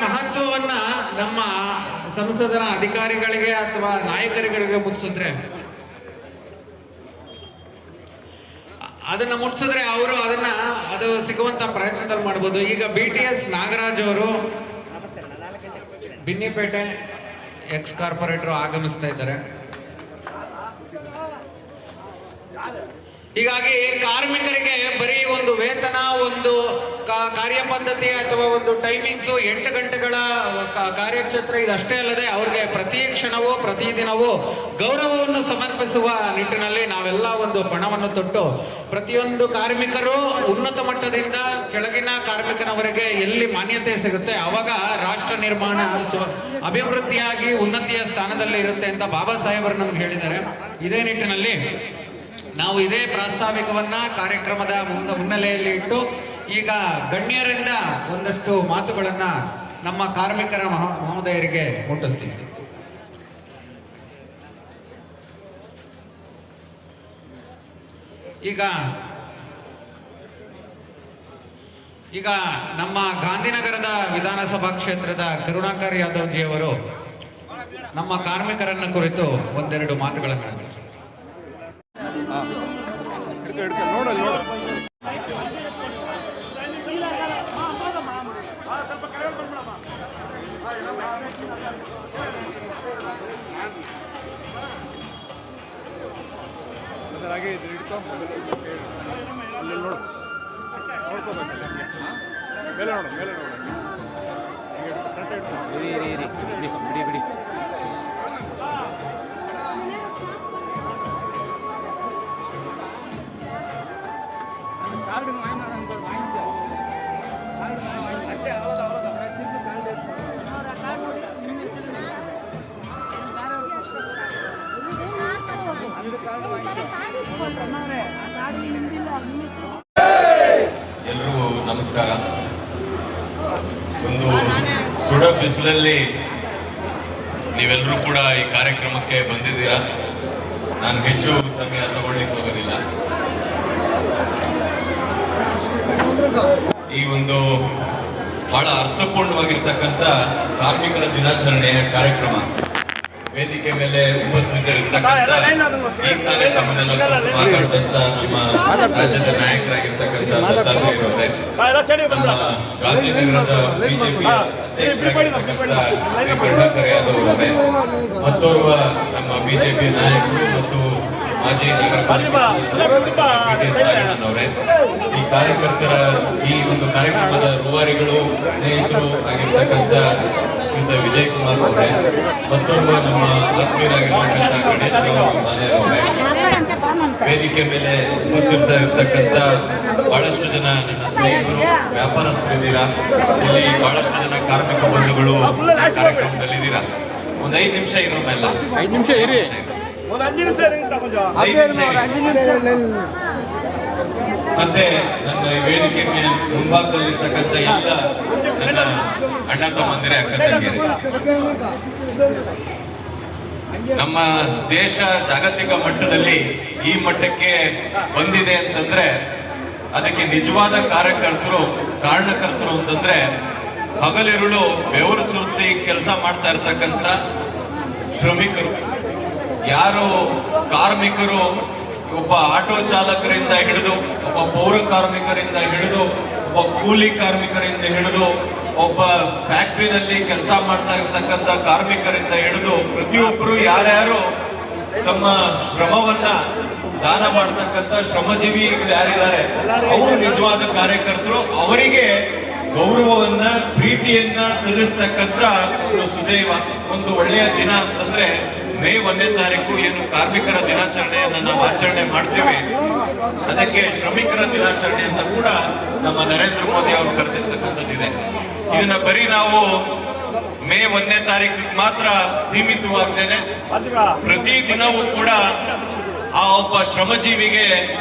ಮಹತ್ವವನ್ನ ನಮ್ಮ ಸಂಸದರ ಅಧಿಕಾರಿಗಳಿಗೆ ಅಥವಾ ನಾಯಕರುಗಳಿಗೆ ಮುಟ್ಸಿದ್ರೆ ಅವರು ಅದು ಸಿಗುವಂತ ಪ್ರಯತ್ನದಲ್ಲಿ ಮಾಡ್ಬೋದು. ಈಗ BTS ನಾಗರಾಜ್ ಅವರು ಬಿನ್ನಿಪೇಟೆ ಎಕ್ಸ್ ಕಾರ್ಪೊರೇಟರ್ ಆಗಮಿಸ್ತಾ ಇದ್ದಾರೆ. ಹೀಗಾಗಿ ಕಾರ್ಮಿಕರಿಗೆ ಬರೀ ಒಂದು ವೇತನ, ಒಂದು ಕಾರ್ಯಪದ್ಧತಿ ಅಥವಾ ಒಂದು ಟೈಮಿಂಗ್ಸು 8 ಗಂಟೆಗಳ ಕಾರ್ಯಕ್ಷೇತ್ರ ಇದಷ್ಟೇ ಅಲ್ಲದೆ ಅವ್ರಿಗೆ ಪ್ರತಿ ಕ್ಷಣವೂ ಪ್ರತಿದಿನವೂ ಗೌರವವನ್ನು ಸಮರ್ಪಿಸುವ ನಿಟ್ಟಿನಲ್ಲಿ ನಾವೆಲ್ಲ ಒಂದು ಪಣವನ್ನು ತೊಟ್ಟು ಪ್ರತಿಯೊಂದು ಕಾರ್ಮಿಕರು ಉನ್ನತ ಮಟ್ಟದಿಂದ ಕೆಳಗಿನ ಕಾರ್ಮಿಕನವರೆಗೆ ಎಲ್ಲಿ ಮಾನ್ಯತೆ ಸಿಗುತ್ತೆ ಅವಾಗ ರಾಷ್ಟ್ರ ನಿರ್ಮಾಣ ಅಭಿವೃದ್ಧಿಯಾಗಿ ಉನ್ನತಿಯ ಸ್ಥಾನದಲ್ಲಿ ಇರುತ್ತೆ ಅಂತ ಬಾಬಾ ಸಾಹೇಬರು ನಮ್ಗೆ ಹೇಳಿದ್ದಾರೆ. ಇದೇ ನಿಟ್ಟಿನಲ್ಲಿ ನಾವು ಇದೇ ಪ್ರಾಸ್ತಾವಿಕವನ್ನ ಕಾರ್ಯಕ್ರಮದ ಮುನ್ನೆಲೆಯಲ್ಲಿ ಇಟ್ಟು ಈಗ ಗಣ್ಯರಿಂದ ಒಂದಷ್ಟು ಮಾತುಗಳನ್ನ ನಮ್ಮ ಕಾರ್ಮಿಕರ ಮಹೋದಯರಿಗೆ ಮುಟ್ಟಿಸ್ತೀವಿ. ಈಗ ನಮ್ಮ ಗಾಂಧಿನಗರದ ವಿಧಾನಸಭಾ ಕ್ಷೇತ್ರದ ಕರುಣಾಕರ್ ಯಾದವ್ ಜಿ ಅವರು ನಮ್ಮ ಕಾರ್ಮಿಕರನ್ನ ಕುರಿತು ಒಂದೆರಡು ಮಾತುಗಳನ್ನು ಬಿಡಿ ಎಲ್ರಿಗೂ ನಮಸ್ಕಾರ. ಒಂದು ಸುಡ ಬಿಸಿಲಲ್ಲಿ ನೀವೆಲ್ಲರೂ ಕೂಡ ಈ ಕಾರ್ಯಕ್ರಮಕ್ಕೆ ಬಂದಿದ್ದೀರಾ. ನಾನು ಹೆಚ್ಚು ಸಮಯ ತಗೊಳ್ಳಿಕ್ಕೆ ಹೋಗೋದಿಲ್ಲ. ಈ ಒಂದು ಬಹಳ ಅರ್ಥಪೂರ್ಣವಾಗಿರ್ತಕ್ಕಂಥ ಕಾರ್ಮಿಕರ ದಿನಾಚರಣೆಯ ಕಾರ್ಯಕ್ರಮ ವೇದಿಕೆ ಮೇಲೆ ಉಪಸ್ಥಿತರಿರ್ತಕ್ಕಂಥ ಈಗ ತಾನೇ ತಮ್ಮನ್ನೆಲ್ಲ ಮಾತಾಡಿದಂತ ನಮ್ಮ ರಾಜ್ಯದ ನಾಯಕರಾಗಿರ್ತಕ್ಕಂಥ ದತ್ತಾತ್ರೇಯ ಅವರೇ, ನಮ್ಮ ಗಾಂಧಿನಗರದ ಬಿಜೆಪಿ ಅಧ್ಯಕ್ಷರಾಗಿರ್ತಕ್ಕಂಥ ಕರುಣಾಕರ್ ಯಾದವ್ ಅವರೇ, ಮತ್ತೋರ್ವ ನಮ್ಮ ಬಿಜೆಪಿ ನಾಯಕರು ಮತ್ತು ಮಾಜಿ ನಗರ ಪಾಲಿಕೆ ಅವರೇ, ಈ ಕಾರ್ಯಕರ್ತರ ಈ ಒಂದು ಕಾರ್ಯಕ್ರಮದ ರೂವಾರಿಗಳು, ಸ್ನೇಹಿತರು ಆಗಿರ್ತಕ್ಕಂಥ ವಿಜಯ್ ಕುಮಾರ್ ಅವರೇ, ಮತ್ತೊಬ್ಬ ನಮ್ಮ ಆತ್ಮೀಯರಾಗಿರ್ತಕ್ಕಂಥ ಗಣೇಶ್ ಮಾದೇ ಅವರೇ, ವೇದಿಕೆ ಮೇಲೆ ಕೂತಿರ್ತಾ ಇರ್ತಕ್ಕಂಥ ಬಹಳಷ್ಟು ಜನ ನನ್ನ ಸ್ನೇಹಿತರು, ವ್ಯಾಪಾರಸ್ಥರಿದ್ದೀರಾ, ಇಲ್ಲಿ ಬಹಳಷ್ಟು ಜನ ಕಾರ್ಮಿಕ ಬಂಧುಗಳು ಕಾರ್ಯಕ್ರಮದಲ್ಲಿದ್ದೀರಾ. ಒಂದು 5 ನಿಮಿಷ ಇರೋಲ್ಲ, 5 ನಿಮಿಷ ಇರಿ, ಮತ್ತೆ ನನ್ನ ವೇದಿಕೆ ಮುಂಭಾಗದಲ್ಲಿರ್ತಕ್ಕಂಥ ಎಲ್ಲ ನನ್ನ ಅಣ್ಣ ತಮ್ಮಂದಿರೇ, ಅಕ್ಕ ತಂಗಿಯರೇ, ನಮ್ಮ ದೇಶ ಜಾಗತಿಕ ಮಟ್ಟದಲ್ಲಿ ಈ ಮಟ್ಟಕ್ಕೆ ಬಂದಿದೆ ಅಂತಂದ್ರೆ ಅದಕ್ಕೆ ನಿಜವಾದ ಕಾರಣಕರ್ತರು ಅಂತಂದ್ರೆ ಹಗಲಿರುಳು ಬೆವರು ಸುರಿಸಿ ಕೆಲಸ ಮಾಡ್ತಾ ಇರ್ತಕ್ಕಂಥ ಶ್ರಮಿಕರು. ಯಾರು ಕಾರ್ಮಿಕರು, ಒಬ್ಬ ಆಟೋ ಚಾಲಕರಿಂದ ಹಿಡಿದು, ಒಬ್ಬ ಪೌರ ಕಾರ್ಮಿಕರಿಂದ ಹಿಡಿದು, ಒಬ್ಬ ಕೂಲಿ ಕಾರ್ಮಿಕರಿಂದ ಹಿಡಿದು, ಒಬ್ಬ ಫ್ಯಾಕ್ಟ್ರಿನಲ್ಲಿ ಕೆಲಸ ಮಾಡ್ತಾ ಇರ್ತಕ್ಕಂಥ ಕಾರ್ಮಿಕರಿಂದ ಹಿಡಿದು ಪ್ರತಿಯೊಬ್ಬರು ಯಾರ್ಯಾರು ತಮ್ಮ ಶ್ರಮವನ್ನ ದಾನ ಮಾಡತಕ್ಕಂಥ ಶ್ರಮಜೀವಿಗಳು ಯಾರಿದ್ದಾರೆ ಅವರು ನಿಜವಾದ ಕಾರ್ಯಕರ್ತರು. ಅವರಿಗೆ ಗೌರವವನ್ನ, ಪ್ರೀತಿಯನ್ನ ಸಲ್ಲಿಸ್ತಕ್ಕಂಥ ಒಂದು ಸುದೈವ, ಒಂದು ಒಳ್ಳೆಯ ದಿನ ಅಂತಂದ್ರೆ ಮೇ 1ನೇ ತಾರೀಕು ಏನು ಕಾರ್ಮಿಕರ ದಿನಾಚರಣೆಯನ್ನ ನಾವು ಆಚರಣೆ ಮಾಡ್ತೇವೆ, ಅದಕ್ಕೆ ಶ್ರಮಿಕರ ದಿನಾಚರಣೆ ಅಂತ ಕೂಡ ನಮ್ಮ ನರೇಂದ್ರ ಮೋದಿ ಅವರು ಕರೆದಿರ್ತಕ್ಕಂಥದ್ದಿದೆ. ಇದನ್ನ ಬರೀ ನಾವು ಮೇ 1ನೇ ತಾರೀಕಿಗೆ ಮಾತ್ರ ಸೀಮಿತವಾಗ್ದೇನೆ ಪ್ರತಿ ದಿನವೂ ಕೂಡ ಆ ಒಬ್ಬ ಶ್ರಮಜೀವಿಗೆ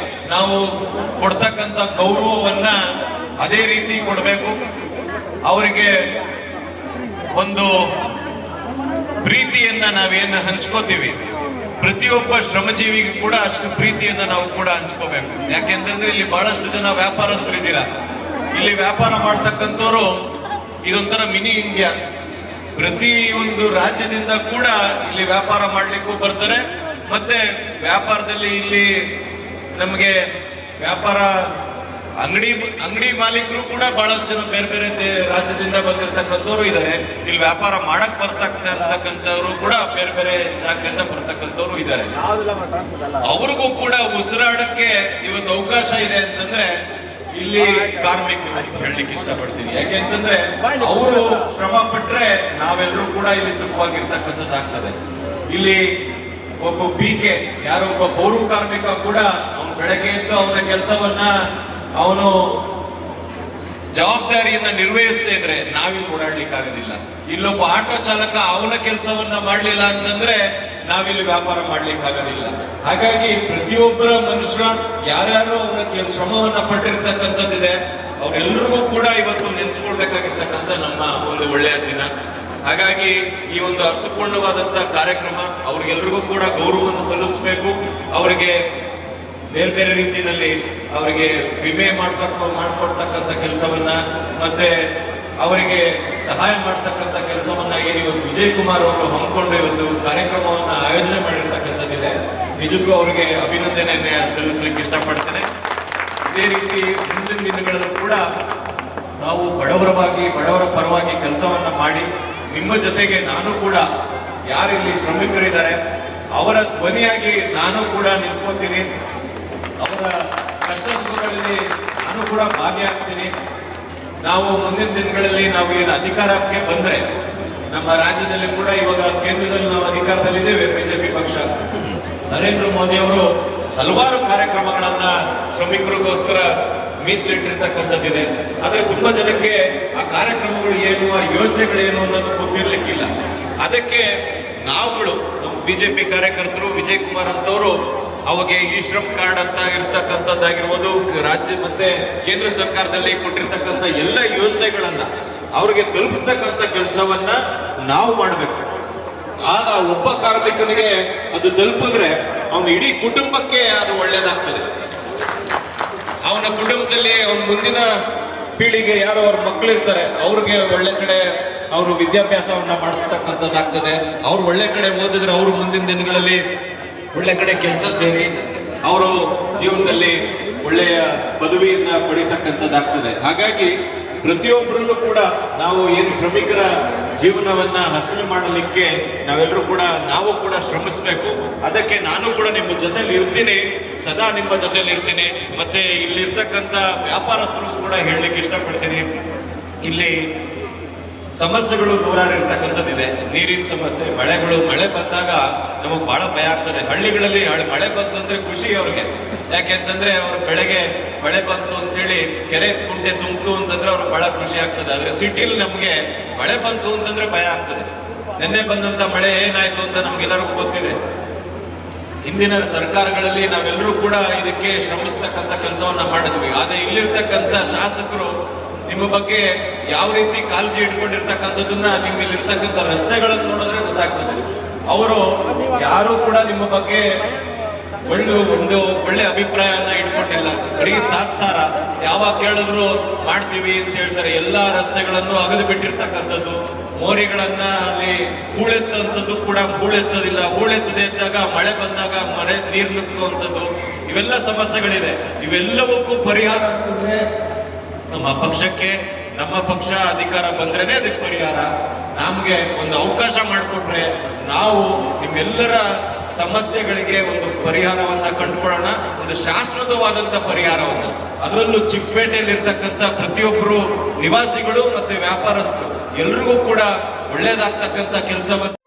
ನಾವು ಕೊಡ್ತಕ್ಕಂಥ ಗೌರವವನ್ನ ಅದೇ ರೀತಿ ಕೊಡಬೇಕು. ಅವರಿಗೆ ಒಂದು ಪ್ರೀತಿಯನ್ನ ನಾವೇನು ಹಂಚ್ಕೋತೀವಿ, ಪ್ರತಿಯೊಬ್ಬ ಶ್ರಮಜೀವಿಗೂ ಕೂಡ ಅಷ್ಟು ಪ್ರೀತಿಯನ್ನ ನಾವು ಕೂಡ ಹಂಚ್ಕೋಬೇಕು. ಯಾಕೆಂತಂದ್ರೆ ಇಲ್ಲಿ ಬಹಳಷ್ಟು ಜನ ವ್ಯಾಪಾರಸ್ಥರಿದ್ದೀರಾ. ಇಲ್ಲಿ ವ್ಯಾಪಾರ ಮಾಡ್ತಕ್ಕಂಥವ್ರು ಇದೊಂಥರ ಮಿನಿ ಇಂಡಿಯಾ. ಪ್ರತಿ ಒಂದು ರಾಜ್ಯದಿಂದ ಕೂಡ ಇಲ್ಲಿ ವ್ಯಾಪಾರ ಮಾಡ್ಲಿಕ್ಕೂ ಬರ್ತಾರೆ. ಮತ್ತೆ ವ್ಯಾಪಾರದಲ್ಲಿ ಇಲ್ಲಿ ನಮಗೆ ವ್ಯಾಪಾರ ಅಂಗಡಿ ಮಾಲೀಕರು ಕೂಡ ಬಹಳಷ್ಟು ಜನ ಬೇರೆ ಬೇರೆ ರಾಜ್ಯದಿಂದ ಬಂದಿರತಕ್ಕಂಥವ್ರು ಇದ್ದಾರೆ. ಇಲ್ಲಿ ವ್ಯಾಪಾರ ಮಾಡಕ್ ಇರ್ತಕ್ಕಂಥವ್ರು ಕೂಡ ಬೇರೆ ಬೇರೆ ಜಾಗದಿಂದ ಬರ್ತಕ್ಕಂಥವ್ರು ಇದ್ದಾರೆ. ಅವ್ರಿಗೂ ಕೂಡ ಉಸಿರಾಡಕ್ಕೆ ಇವತ್ತು ಅವಕಾಶ ಇದೆ ಅಂತಂದ್ರೆ ಇಲ್ಲಿ ಕಾರ್ಮಿಕರು ಅಂತ ಹೇಳಲಿಕ್ಕೆ ಇಷ್ಟಪಡ್ತೀನಿ. ಯಾಕೆ ಅಂತಂದ್ರೆ ಅವರು ಶ್ರಮ ಪಟ್ರೆ ನಾವೆಲ್ಲರೂ ಕೂಡ ಇಲ್ಲಿ ಸುಖವಾಗಿರ್ತಕ್ಕಂಥದ್ದಾಗ್ತದೆ. ಇಲ್ಲಿ ಒಬ್ಬ ಕೆ ಯಾರೋ ಒಬ್ಬ ಪೌರ ಕಾರ್ಮಿಕ ಕೂಡ ಅವನು ಬೆಳಗ್ಗೆ ಎದ್ದು ಅವನ ಕೆಲಸವನ್ನ ಅವನು ಜವಾಬ್ದಾರಿಯನ್ನ ನಿರ್ವಹಿಸ್ತಾ ಇದ್ರೆ ನಾವಿಲ್ಲಿ ಓಡಾಡ್ಲಿಕ್ಕೆ ಆಗೋದಿಲ್ಲ. ಇಲ್ಲೊಬ್ಬ ಆಟೋ ಚಾಲಕ ಅವನ ಕೆಲಸವನ್ನ ಮಾಡ್ಲಿಲ್ಲ ಅಂತಂದ್ರೆ ನಾವಿಲ್ಲಿ ವ್ಯಾಪಾರ ಮಾಡ್ಲಿಕ್ಕೆ ಆಗೋದಿಲ್ಲ. ಹಾಗಾಗಿ ಪ್ರತಿಯೊಬ್ಬರ ಮನುಷ್ಯ ಯಾರ್ಯಾರು ಅವನ ಶ್ರಮವನ್ನ ಪಟ್ಟಿರ್ತಕ್ಕಂಥದ್ದಿದೆ ಅವರೆಲ್ಲರಿಗೂ ಕೂಡ ಇವತ್ತು ನೆನೆಸ್ಕೊಳ್ಬೇಕಾಗಿರ್ತಕ್ಕಂಥ ನಮ್ಮ ಒಂದು ಒಳ್ಳೆಯ ದಿನ. ಹಾಗಾಗಿ ಈ ಒಂದು ಅರ್ಥಪೂರ್ಣವಾದಂತಹ ಕಾರ್ಯಕ್ರಮ ಅವ್ರಿಗೆಲ್ರಿಗೂ ಕೂಡ ಗೌರವವನ್ನು ಸಲ್ಲಿಸಬೇಕು. ಅವರಿಗೆ ಬೇರೆ ಬೇರೆ ರೀತಿಯಲ್ಲಿ ಅವರಿಗೆ ವಿಮೆ ಮಾಡ್ಕೊಡ್ತಕ್ಕಂಥ ಕೆಲಸವನ್ನ ಮತ್ತೆ ಅವರಿಗೆ ಸಹಾಯ ಮಾಡ್ತಕ್ಕಂಥ ಕೆಲಸವನ್ನ ಏನಿವತ್ತು ವಿಜಯ್ ಕುಮಾರ್ ಅವರು ಹಮ್ಮಿಕೊಂಡು ಇವತ್ತು ಕಾರ್ಯಕ್ರಮವನ್ನ ಆಯೋಜನೆ ಮಾಡಿರ್ತಕ್ಕಂಥದ್ದಿದೆ. ನಿಜಕ್ಕೂ ಅವರಿಗೆ ಅಭಿನಂದನೆಯನ್ನ ಸಲ್ಲಿಸಲಿಕ್ಕೆ ಇಷ್ಟಪಡ್ತೇನೆ. ಇದೇ ರೀತಿ ಮುಂದಿನ ದಿನಗಳಲ್ಲೂ ಕೂಡ ನಾವು ಬಡವರ ಪರವಾಗಿ ಕೆಲಸವನ್ನ ಮಾಡಿ ನಿಮ್ಮ ಜೊತೆಗೆ ನಾನು ಕೂಡ ಯಾರಿಲ್ಲಿ ಶ್ರಮಿಕರಿದ್ದಾರೆ ಅವರ ಧ್ವನಿಯಾಗಿ ನಾನು ಕೂಡ ನಿಂತ್ಕೋತೀನಿ. ಅವರ ಕಷ್ಟ ಸುಖಗಳಲ್ಲಿ ನಾನು ಕೂಡ ಭಾಗಿಯಾಗ್ತೀನಿ. ನಾವು ಮುಂದಿನ ದಿನಗಳಲ್ಲಿ ನಾವು ಏನು ಅಧಿಕಾರಕ್ಕೆ ಬಂದ್ರೆ ನಮ್ಮ ರಾಜ್ಯದಲ್ಲಿ ಕೂಡ ಇವಾಗ ಕೇಂದ್ರದಲ್ಲಿ ನಾವು ಅಧಿಕಾರದಲ್ಲಿದ್ದೇವೆ. ಬಿಜೆಪಿ ಪಕ್ಷ ನರೇಂದ್ರ ಮೋದಿ ಅವರು ಹಲವಾರು ಕಾರ್ಯಕ್ರಮಗಳನ್ನ ಶ್ರಮಿಕರಿಗೋಸ್ಕರ ಮೀಸಲಿಟ್ಟಿರ್ತಕ್ಕಂಥದ್ದಿದೆ. ಆದ್ರೆ ತುಂಬಾ ಜನಕ್ಕೆ ಆ ಕಾರ್ಯಕ್ರಮಗಳು ಏನು, ಆ ಯೋಜನೆಗಳೇನು ಅನ್ನೋದು ಗೊತ್ತಿರ್ಲಿಕ್ಕಿಲ್ಲ. ಅದಕ್ಕೆ ನಾವುಗಳು ನಮ್ಮ ಬಿಜೆಪಿ ಕಾರ್ಯಕರ್ತರು ವಿಜಯ್ ಕುಮಾರ್ ಅಂತವರು ಅವಾಗೆ ಈ ಶ್ರಮ್ ಕಾರ್ಡ್ ಅಂತ ಇರ್ತಕ್ಕಂಥದ್ದಾಗಿರ್ಬೋದು, ರಾಜ್ಯ ಮತ್ತೆ ಕೇಂದ್ರ ಸರ್ಕಾರದಲ್ಲಿ ಕೊಟ್ಟಿರ್ತಕ್ಕಂಥ ಎಲ್ಲ ಯೋಜನೆಗಳನ್ನ ಅವ್ರಿಗೆ ತಲುಪಿಸ್ತಕ್ಕಂಥ ಕೆಲಸವನ್ನ ನಾವು ಮಾಡಬೇಕು. ಆಗ ಒಬ್ಬ ಕಾರ್ಮಿಕನಿಗೆ ಅದು ತಲುಪಿದ್ರೆ ಅವನ ಇಡೀ ಕುಟುಂಬಕ್ಕೆ ಅದು ಒಳ್ಳೇದಾಗ್ತದೆ. ಅವನ ಕುಟುಂಬದಲ್ಲಿ ಅವನ ಮುಂದಿನ ಪೀಳಿಗೆ ಯಾರು ಅವ್ರ ಮಕ್ಕಳಿರ್ತಾರೆ ಅವ್ರಿಗೆ ಒಳ್ಳೆ ಕಡೆ ಅವರು ವಿದ್ಯಾಭ್ಯಾಸವನ್ನ ಮಾಡಿಸ್ತಕ್ಕಂಥದ್ದಾಗ್ತದೆ. ಅವ್ರು ಒಳ್ಳೆ ಕಡೆ ಓದಿದ್ರೆ ಅವರು ಮುಂದಿನ ದಿನಗಳಲ್ಲಿ ಒಳ್ಳೆ ಕಡೆ ಕೆಲಸ ಸೇರಿ ಅವರು ಜೀವನದಲ್ಲಿ ಒಳ್ಳೆಯ ಪದವಿಯನ್ನ ಪಡಿತಕ್ಕಂಥದ್ದಾಗ್ತದೆ. ಹಾಗಾಗಿ ಪ್ರತಿಯೊಬ್ಬರಲ್ಲೂ ಕೂಡ ನಾವು ಏನು ಶ್ರಮಿಕರ ಜೀವನವನ್ನ ಹಸನು ಮಾಡಲಿಕ್ಕೆ ನಾವೆಲ್ಲರೂ ಕೂಡ ನಾವು ಕೂಡ ಶ್ರಮಿಸಬೇಕು. ಅದಕ್ಕೆ ನಾನು ಕೂಡ ನಿಮ್ಮ ಜೊತೆಲಿ ಇರ್ತೀನಿ, ಸದಾ ನಿಮ್ಮ ಜೊತೆಲಿ ಇರ್ತೀನಿ. ಮತ್ತೆ ಇಲ್ಲಿರ್ತಕ್ಕಂಥ ವ್ಯಾಪಾರಸ್ಥರು ಕೂಡ ಹೇಳಲಿಕ್ಕೆ ಇಷ್ಟಪಡ್ತೀನಿ. ಇಲ್ಲಿ ಸಮಸ್ಯೆಗಳು ನೂರಾರು ಇರ್ತಕ್ಕಂಥದ್ದಿದೆ. ನೀರಿನ ಸಮಸ್ಯೆ, ಮಳೆ ಬಂದಾಗ ನಮಗೆ ಬಹಳ ಭಯ ಆಗ್ತದೆ. ಹಳ್ಳಿಗಳಲ್ಲಿ ಮಳೆ ಬಂತು ಅಂದ್ರೆ ಖುಷಿ ಅವ್ರಿಗೆ. ಯಾಕೆಂತಂದ್ರೆ ಅವ್ರ ಬೆಳೆಗೆ ಮಳೆ ಬಂತು ಅಂತೇಳಿ ಕೆರೆ ಕುಂಟೆ ತುಂಬಿತು ಅಂತಂದ್ರೆ ಅವ್ರಿಗೆ ಬಹಳ ಖುಷಿ ಆಗ್ತದೆ. ಆದ್ರೆ ಸಿಟಿಲಿ ನಮ್ಗೆ ಮಳೆ ಬಂತು ಅಂತಂದ್ರೆ ಭಯ ಆಗ್ತದೆ. ನಿನ್ನೆ ಬಂದಂತ ಮಳೆ ಏನಾಯ್ತು ಅಂತ ನಮ್ಗೆಲ್ಲರಿಗೂ ಗೊತ್ತಿದೆ. ಹಿಂದಿನ ಸರ್ಕಾರಗಳಲ್ಲಿ ನಾವೆಲ್ಲರೂ ಕೂಡ ಇದಕ್ಕೆ ಶ್ರಮಿಸ್ತಕ್ಕಂಥ ಕೆಲಸವನ್ನ ಮಾಡಿದ್ವಿ. ಆದ್ರೆ ಇಲ್ಲಿರ್ತಕ್ಕಂಥ ಶಾಸಕರು ನಿಮ್ಮ ಬಗ್ಗೆ ಯಾವ ರೀತಿ ಕಾಳಜಿ ಇಟ್ಕೊಂಡಿರ್ತಕ್ಕಂಥದ್ದನ್ನ ನಿಮ್ಮಲ್ಲಿರ್ತಕ್ಕಂಥ ರಸ್ತೆಗಳನ್ನು ನೋಡಿದ್ರೆ ಗೊತ್ತಾಗ್ತದೆ. ಅವರು ಯಾರು ಕೂಡ ನಿಮ್ಮ ಬಗ್ಗೆ ಒಂದು ಒಳ್ಳೆ ಅಭಿಪ್ರಾಯನ ಇಟ್ಕೊಂಡಿಲ್ಲ. ಬರೀ ತಾತ್ಸಾರ, ಯಾವಾಗ ಕೇಳಿದ್ರು ಮಾಡ್ತೀವಿ ಅಂತ ಹೇಳ್ತಾರೆ. ಎಲ್ಲಾ ರಸ್ತೆಗಳನ್ನು ಅಗದು ಬಿಟ್ಟಿರ್ತಕ್ಕಂಥದ್ದು, ಮೋರಿಗಳನ್ನ ಅಲ್ಲಿ ಹೂಳೆತ್ತಂಥದ್ದು ಕೂಡ ಹೂಳೆತ್ತೋದಿಲ್ಲ. ಹೂಳೆತ್ತದೆ ಇದ್ದಾಗ ಮಳೆ ಬಂದಾಗ ಮಳೆ ನೀರು ನುಗ್ಗುವಂಥದ್ದು, ಇವೆಲ್ಲ ಸಮಸ್ಯೆಗಳಿದೆ. ಇವೆಲ್ಲವಕ್ಕೂ ಪರಿಹಾರ ಅಂತಂದ್ರೆ ನಮ್ಮ ಪಕ್ಷ ಅಧಿಕಾರ ಬಂದ್ರೇನೆ ಅದಕ್ಕೆ ಪರಿಹಾರ. ನಮ್ಗೆ ಒಂದು ಅವಕಾಶ ಮಾಡಿಕೊಟ್ರೆ ನಾವು ನಿಮ್ಮೆಲ್ಲರ ಸಮಸ್ಯೆಗಳಿಗೆ ಒಂದು ಪರಿಹಾರವನ್ನ ಕಂಡುಕೊಳ್ಳೋಣ, ಒಂದು ಶಾಶ್ವತವಾದಂತ ಪರಿಹಾರವನ್ನ. ಅದರಲ್ಲೂ ಚಿಕ್ಕಪೇಟೆಯಲ್ಲಿ ಇರ್ತಕ್ಕಂಥ ಪ್ರತಿಯೊಬ್ಬರು ನಿವಾಸಿಗಳು ಮತ್ತೆ ವ್ಯಾಪಾರಸ್ಥರು ಎಲ್ರಿಗೂ ಕೂಡ ಒಳ್ಳೇದಾಗ್ತಕ್ಕಂಥ ಕೆಲಸವನ್ನು